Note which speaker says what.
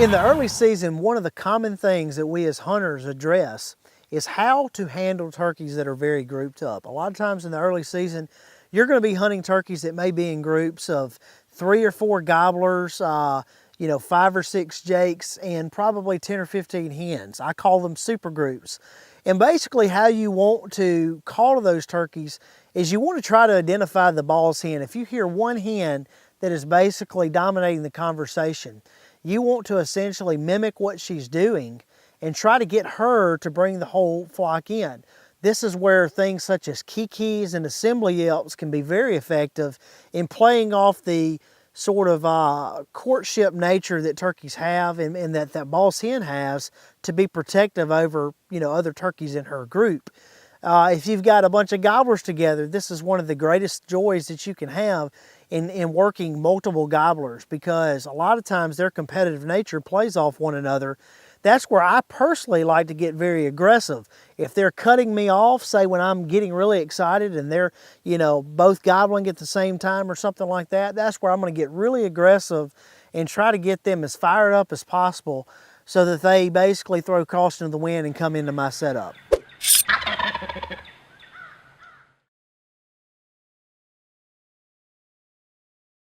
Speaker 1: In the early season, one of the common things that we as hunters address is how to handle turkeys that are very grouped up. A lot of times in the early season, you're going to be hunting turkeys that may be in groups of 3 or 4 gobblers, 5 or 6 jakes, and probably 10 or 15 hens. I call them super groups. And basically how you want to call to those turkeys is you want to try to identify the boss hen. If you hear one hen that is basically dominating the conversation, you want to essentially mimic what she's doing and try to get her to bring the whole flock in. This is where things such as kikis and assembly yelps can be very effective in playing off the sort of courtship nature that turkeys have and that boss hen has to be protective over other turkeys in her group. If you've got a bunch of gobblers together, this is one of the greatest joys that you can have in working multiple gobblers, because a lot of times their competitive nature plays off one another. That's where I personally like to get very aggressive. If they're cutting me off, say when I'm getting really excited and they're both gobbling at the same time or something like that, that's where I'm going to get really aggressive and try to get them as fired up as possible so that they basically throw caution to the wind and come into my setup.